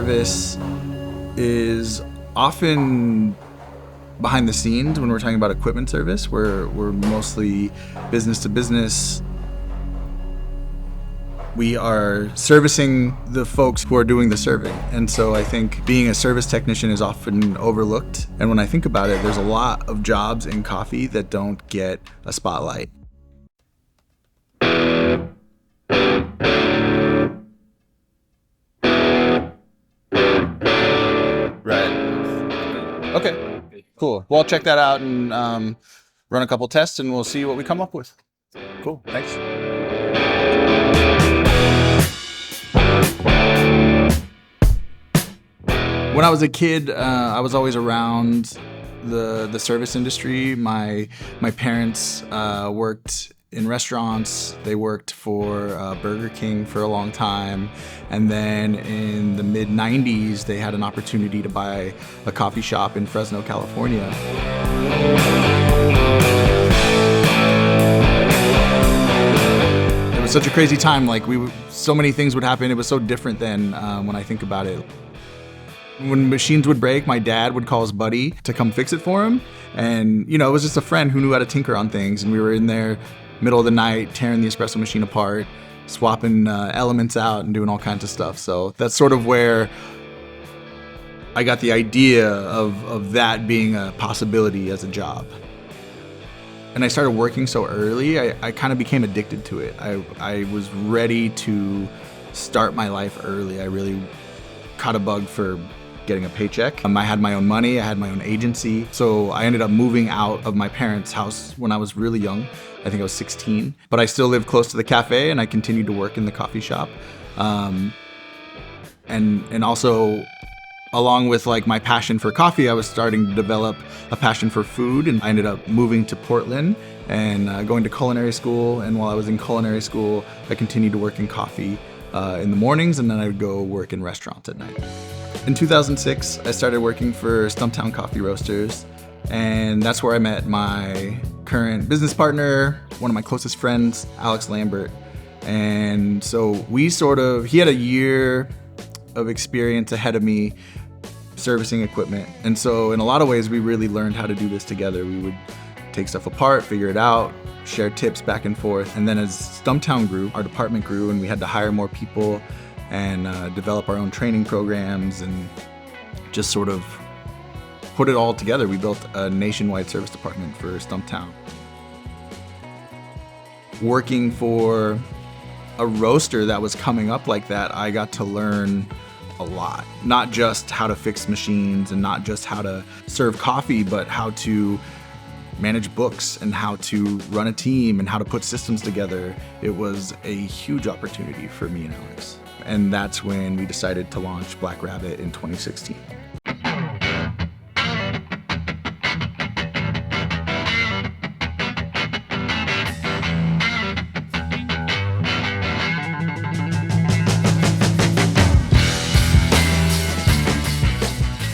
service is often behind the scenes when we're talking about equipment service. We're mostly business to business. We are servicing the folks who are doing the serving. And so I think being a service technician is often overlooked. And when I think about it, there's a lot of jobs in coffee that don't get a spotlight. Right. Okay, cool. Well, I'll check that out and run a couple tests and we'll see what we come up with. Cool, thanks. When I was a kid, I was always around the service industry. My parents worked in restaurants. They worked for Burger King for a long time. And then in the mid-90s, they had an opportunity to buy a coffee shop in Fresno, California. It was such a crazy time. Like so many things would happen. It was so different than when I think about it. When machines would break, my dad would call his buddy to come fix it for him. And, it was just a friend who knew how to tinker on things. And we were in there middle of the night, tearing the espresso machine apart, swapping elements out and doing all kinds of stuff. So that's sort of where I got the idea of that being a possibility as a job. And I started working so early, I kind of became addicted to it. I was ready to start my life early. I really caught a bug for getting a paycheck. I had my own money, I had my own agency. So I ended up moving out of my parents' house when I was really young. I think I was 16, but I still lived close to the cafe and I continued to work in the coffee shop. And also along with like my passion for coffee, I was starting to develop a passion for food, and I ended up moving to Portland and going to culinary school. And while I was in culinary school, I continued to work in coffee in the mornings, and then I would go work in restaurants at night. In 2006, I started working for Stumptown Coffee Roasters, and that's where I met my current business partner, one of my closest friends, Alex Lambert. And so he had a year of experience ahead of me servicing equipment. And so in a lot of ways, we really learned how to do this together. We would take stuff apart, figure it out, share tips back and forth. And then as Stumptown grew, our department grew, and we had to hire more people and develop our own training programs and just sort of put it all together. We built a nationwide service department for Stumptown. Working for a roaster that was coming up like that, I got to learn a lot. Not just how to fix machines and not just how to serve coffee, but how to manage books and how to run a team and how to put systems together. It was a huge opportunity for me and Alex. And that's when we decided to launch Black Rabbit in 2016.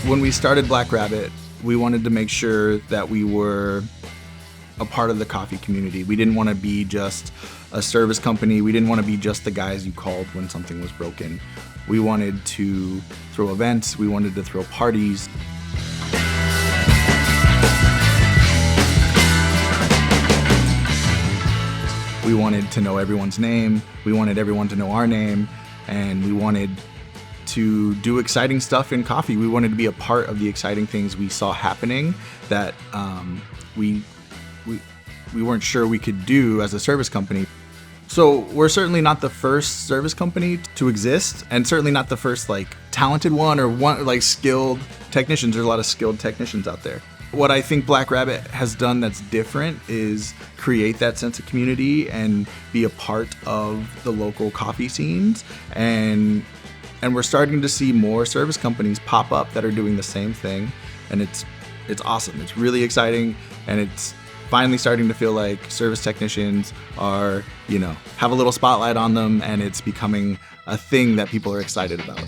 When we started Black Rabbit, we wanted to make sure that we were a part of the coffee community. We didn't want to be just a service company. We didn't want to be just the guys you called when something was broken. We wanted to throw events. We wanted to throw parties. We wanted to know everyone's name. We wanted everyone to know our name. And we wanted to do exciting stuff in coffee. We wanted to be a part of the exciting things we saw happening that we weren't sure we could do as a service company. So we're certainly not the first service company to exist, and certainly not the first talented one or skilled technicians. There's a lot of skilled technicians out there. What I think Black Rabbit has done that's different is create that sense of community and be a part of the local coffee scenes. And we're starting to see more service companies pop up that are doing the same thing. And it's awesome. It's really exciting, and it's finally starting to feel like service technicians are, have a little spotlight on them, and it's becoming a thing that people are excited about.